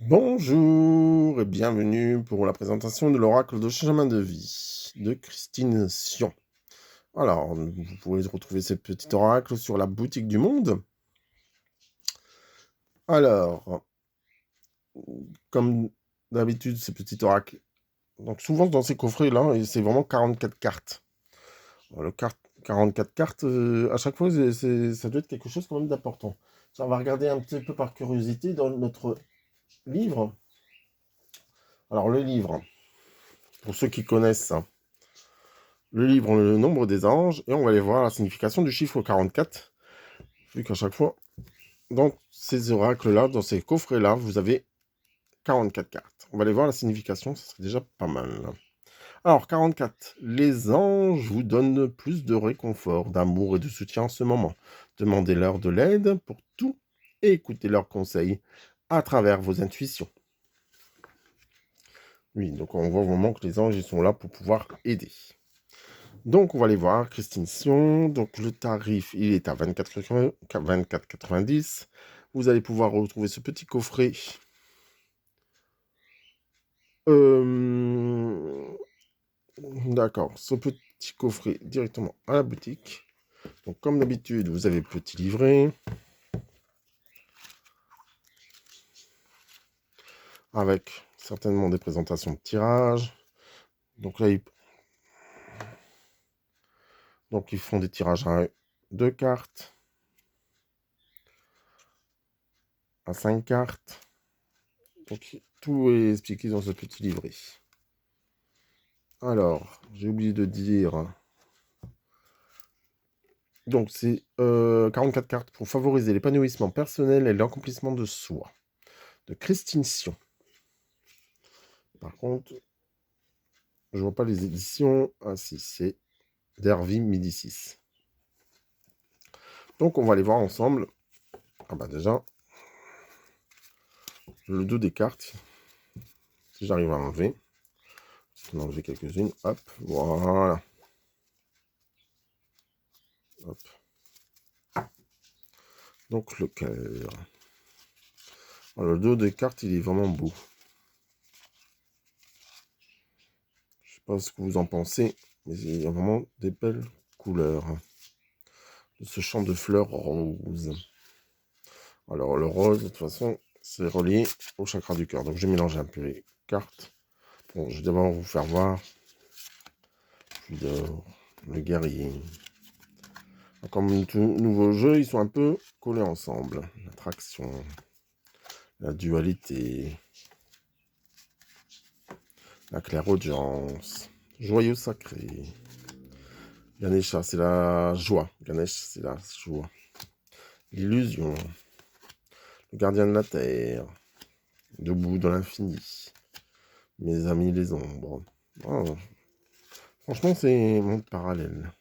Bonjour et bienvenue pour la présentation de l'oracle de chemin de vie de Christine Sion. Alors, vous pouvez retrouver ce petit oracle sur la boutique du monde. Alors, comme d'habitude, ce petit oracle, donc souvent dans ces coffrets-là, c'est vraiment 44 cartes. Alors, 44 cartes, à chaque fois, ça doit être quelque chose quand même d'important. On va regarder un petit peu par curiosité dans notre livre. Alors, le livre, pour ceux qui connaissent ça, le livre, le nombre des anges, et on va aller voir la signification du chiffre 44, vu qu'à chaque fois, dans ces oracles-là, dans ces coffrets-là, vous avez 44 cartes. On va aller voir la signification, ça serait déjà pas mal. Alors, 44. Les anges vous donnent plus de réconfort, d'amour et de soutien en ce moment. Demandez-leur de l'aide pour tout et écoutez leurs conseils à travers vos intuitions. Oui, donc on voit vraiment que les anges, ils sont là pour pouvoir aider. Donc, on va aller voir, Christine Sion. Donc, le tarif, il est à 24,90. Vous allez pouvoir retrouver ce petit coffret. D'accord, ce petit coffret directement à la boutique. Donc, comme d'habitude, vous avez le petit livret. Avec certainement des présentations de tirage. Donc là, ils font des tirages à 2 cartes, à 5 cartes. Donc, tout est expliqué dans ce petit livret. Alors, j'ai oublié de dire. Donc, c'est 44 cartes pour favoriser l'épanouissement personnel et l'accomplissement de soi. De Christine Sion. Par contre, je vois pas les éditions. Ah si, c'est d'Hervy Médicis. Donc, on va les voir ensemble. Ah bah déjà, le dos des cartes. Si j'arrive à enlever. Je vais enlever quelques-unes. Hop, voilà. Hop. Donc, le cœur. Alors, le dos des cartes, il est vraiment beau. Je sais pas ce que vous en pensez, mais il y a vraiment des belles couleurs. De ce champ de fleurs roses. Alors, le rose, de toute façon, c'est relié au chakra du cœur. Donc, j'ai mélangé un peu les cartes. Bon, je vais d'abord vous faire voir. Puis le guerrier. Comme tout nouveau jeu, ils sont un peu collés ensemble. L'attraction, la dualité, la clairaudience, joyeux sacré. Ganesha, c'est la joie. Ganesh, c'est la joie. L'illusion, le gardien de la terre, debout dans l'infini. Mes amis les ombres. Oh, franchement, c'est un monde parallèle.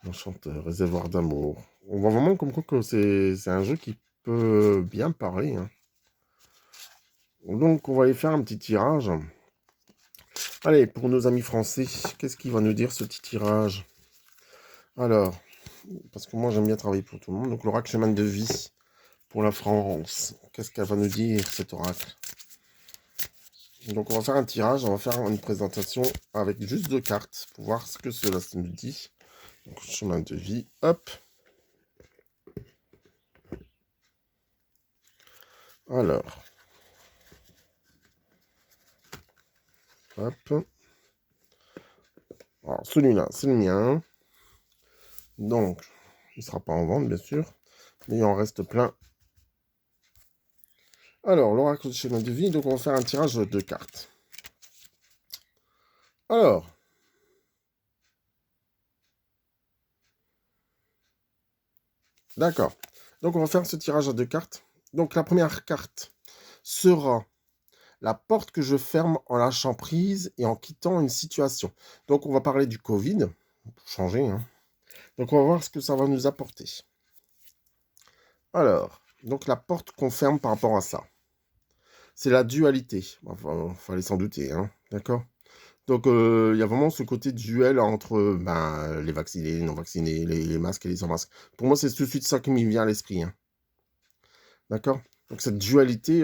L'enchanteur, réservoir d'amour. On voit vraiment comme quoi que c'est un jeu qui peut bien parler. Hein. Donc, on va aller faire un petit tirage. Allez, pour nos amis français, qu'est-ce qu'il va nous dire ce petit tirage? Alors, parce que moi j'aime bien travailler pour tout le monde. Donc, l'oracle chemin de vie pour la France. Qu'est-ce qu'elle va nous dire cet oracle? Donc, on va faire un tirage, on va faire une présentation avec juste 2 cartes pour voir ce que cela nous dit. Donc, chemin de vie, hop. Alors, hop. Alors, celui-là, c'est le mien. Donc, il ne sera pas en vente, bien sûr. Mais il en reste plein. Alors, l'oracle de chemin de vie, donc on va faire un tirage de 2 cartes. Alors, d'accord. Donc, on va faire ce tirage à 2 cartes. Donc, la première carte sera la porte que je ferme en lâchant prise et en quittant une situation. Donc, on va parler du Covid. Pour changer, hein. Donc, on va voir ce que ça va nous apporter. Alors, donc la porte qu'on ferme par rapport à ça. C'est la dualité. Enfin, fallait s'en douter, hein. D'accord? Donc, il y a vraiment ce côté duel entre les vaccinés, les non-vaccinés, les masques et les sans-masques. Pour moi, c'est tout de suite ça qui me vient à l'esprit. Hein. D'accord? Donc cette dualité,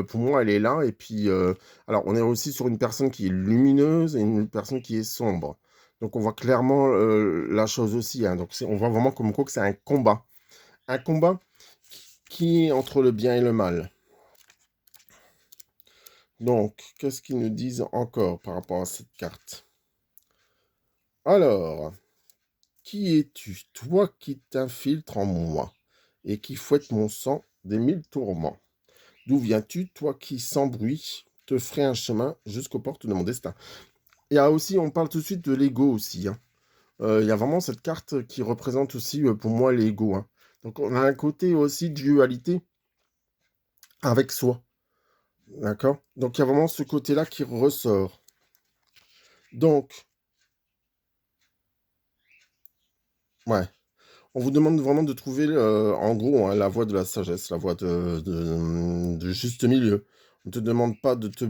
pour moi, elle est là. Et puis, alors, on est aussi sur une personne qui est lumineuse et une personne qui est sombre. Donc, on voit clairement la chose aussi, hein. Donc, on voit vraiment comme quoi que c'est un combat. Un combat qui est entre le bien et le mal. Donc, qu'est-ce qu'ils nous disent encore par rapport à cette carte? Alors, qui es-tu, toi qui t'infiltres en moi et qui fouette mon sang des 1000 tourments? D'où viens-tu, toi qui, sans bruit, te ferais un chemin jusqu'aux portes de mon destin? Il y a aussi, on parle tout de suite de l'ego aussi, hein. Il y a vraiment cette carte qui représente aussi pour moi l'ego, hein. Donc on a un côté aussi dualité avec soi, d'accord? Donc il y a vraiment ce côté-là qui ressort. Donc, ouais, on vous demande vraiment de trouver, en gros, hein, la voie de la sagesse, la voie de juste milieu. On ne te demande pas de te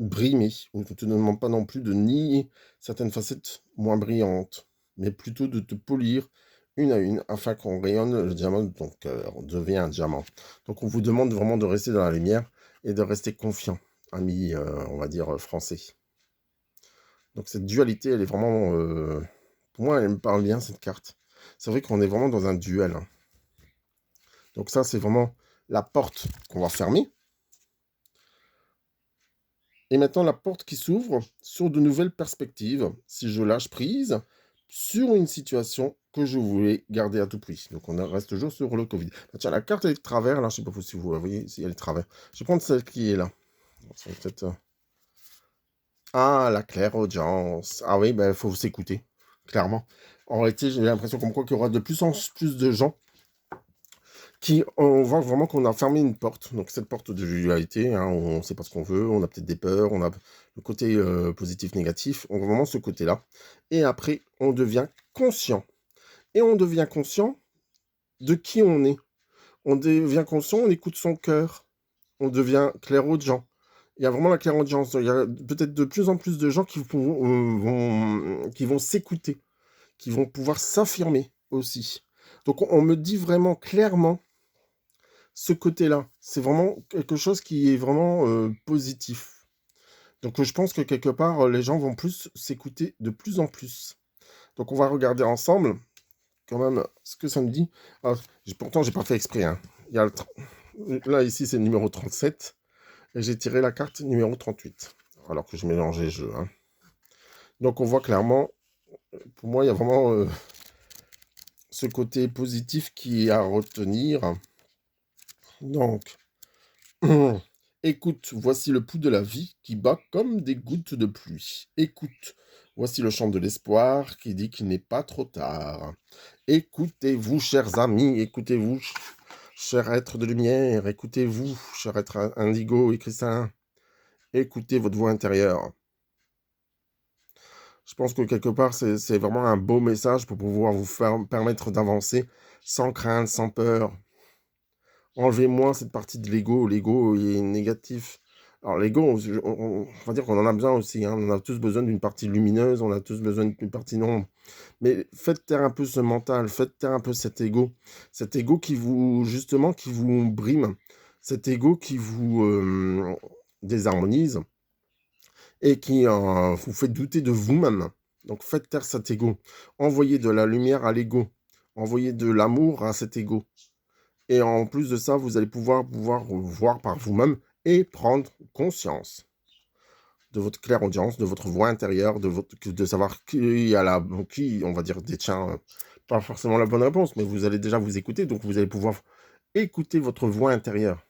brimer, on ne te demande pas non plus de nier certaines facettes moins brillantes, mais plutôt de te polir une à une afin qu'on rayonne le diamant de ton cœur, on devient un diamant. Donc on vous demande vraiment de rester dans la lumière et de rester confiant, ami, on va dire, français. Donc cette dualité, elle est vraiment, pour moi, elle me parle bien, cette carte. C'est vrai qu'on est vraiment dans un duel, hein. Donc ça, c'est vraiment la porte qu'on va fermer. Et maintenant, la porte qui s'ouvre sur de nouvelles perspectives, si je lâche prise sur une situation que je voulais garder à tout prix. Donc, on reste toujours sur le Covid. Ah, tiens, la carte est de travers, là, je ne sais pas si vous la voyez, si elle est de travers. Je vais prendre celle qui est là. Ah, la clairaudience. Ah oui, il faut s'écouter, clairement. En réalité, j'ai l'impression comme quoi qu'il y aura de plus en plus de gens on voit vraiment qu'on a fermé une porte. Donc cette porte de dualité, hein, on ne sait pas ce qu'on veut, on a peut-être des peurs, on a le côté positif, négatif, on voit vraiment ce côté-là. Et après, on devient conscient. Et on devient conscient de qui on est. On devient conscient, on écoute son cœur. On devient clairaudient. Il y a vraiment la clairaudience. Il y a peut-être de plus en plus de gens qui vont s'écouter, qui vont pouvoir s'affirmer aussi. Donc on me dit vraiment clairement ce côté-là. C'est vraiment quelque chose qui est vraiment positif. Donc je pense que quelque part, les gens vont plus s'écouter de plus en plus. Donc on va regarder ensemble quand même ce que ça me dit. Ah, pourtant, j'ai pas fait exprès, hein. Il y a là, ici, c'est le numéro 37. Et j'ai tiré la carte numéro 38. Alors que je mélangeais les jeux, hein. Donc on voit clairement, pour moi, il y a vraiment ce côté positif qui est à retenir. Donc, écoute, voici le pouls de la vie qui bat comme des gouttes de pluie. Écoute, voici le chant de l'espoir qui dit qu'il n'est pas trop tard. Écoutez-vous, chers amis, écoutez-vous, chers êtres de lumière, écoutez-vous, chers êtres indigo et cristallin. Écoutez votre voix intérieure. Je pense que quelque part, c'est vraiment un beau message pour pouvoir vous permettre d'avancer sans crainte, sans peur. Enlevez-moi cette partie de l'ego. L'ego est négatif. Alors l'ego, on va dire qu'on en a besoin aussi, hein. On a tous besoin d'une partie lumineuse, on a tous besoin d'une partie non. Mais faites taire un peu ce mental, faites taire un peu cet ego. Cet ego qui vous, justement, qui vous brime. Cet ego qui vous désharmonise et qui vous fait douter de vous-même. Donc faites taire cet ego. Envoyez de la lumière à l'ego. Envoyez de l'amour à cet ego. Et en plus de ça, vous allez pouvoir voir par vous-même et prendre conscience de votre clairaudience, de votre voix intérieure, de savoir qui, on va dire, détient pas forcément la bonne réponse, mais vous allez déjà vous écouter, donc vous allez pouvoir écouter votre voix intérieure.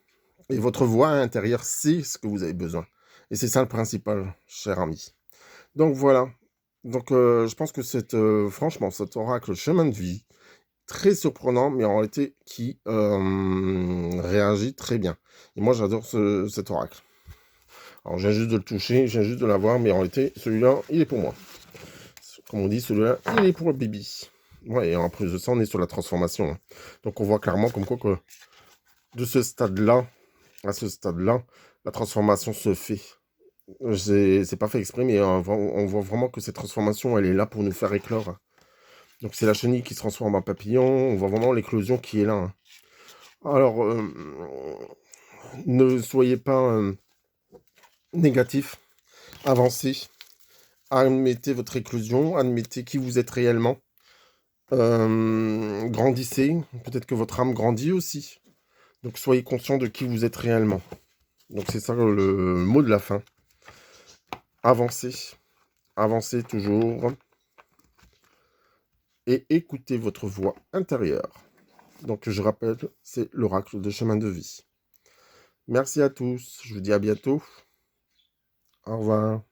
Et votre voix intérieure, c'est ce que vous avez besoin. Et c'est ça le principal, cher ami. Donc voilà. Donc je pense que franchement, cet oracle chemin de vie, très surprenant, mais en réalité qui réagit très bien. Et moi, j'adore cet oracle. Alors, je viens juste de le toucher, je viens juste de l'avoir, mais en réalité, celui-là, il est pour moi. Comme on dit, celui-là, il est pour le baby. Ouais, et en plus de ça, on est sur la transformation, hein. Donc, on voit clairement comme quoi que de ce stade-là à ce stade-là, la transformation se fait. C'est pas fait exprès, mais on voit vraiment que cette transformation, elle est là pour nous faire éclore. Donc c'est la chenille qui se transforme en papillon, on voit vraiment l'éclosion qui est là, hein. Alors, ne soyez pas négatif, avancez, admettez votre éclosion, admettez qui vous êtes réellement, grandissez, peut-être que votre âme grandit aussi. Donc soyez conscient de qui vous êtes réellement. Donc c'est ça le mot de la fin. Avancez, avancez toujours et écoutez votre voix intérieure. Donc je rappelle, c'est l'oracle de chemin de vie. Merci à tous, je vous dis à bientôt. Au revoir.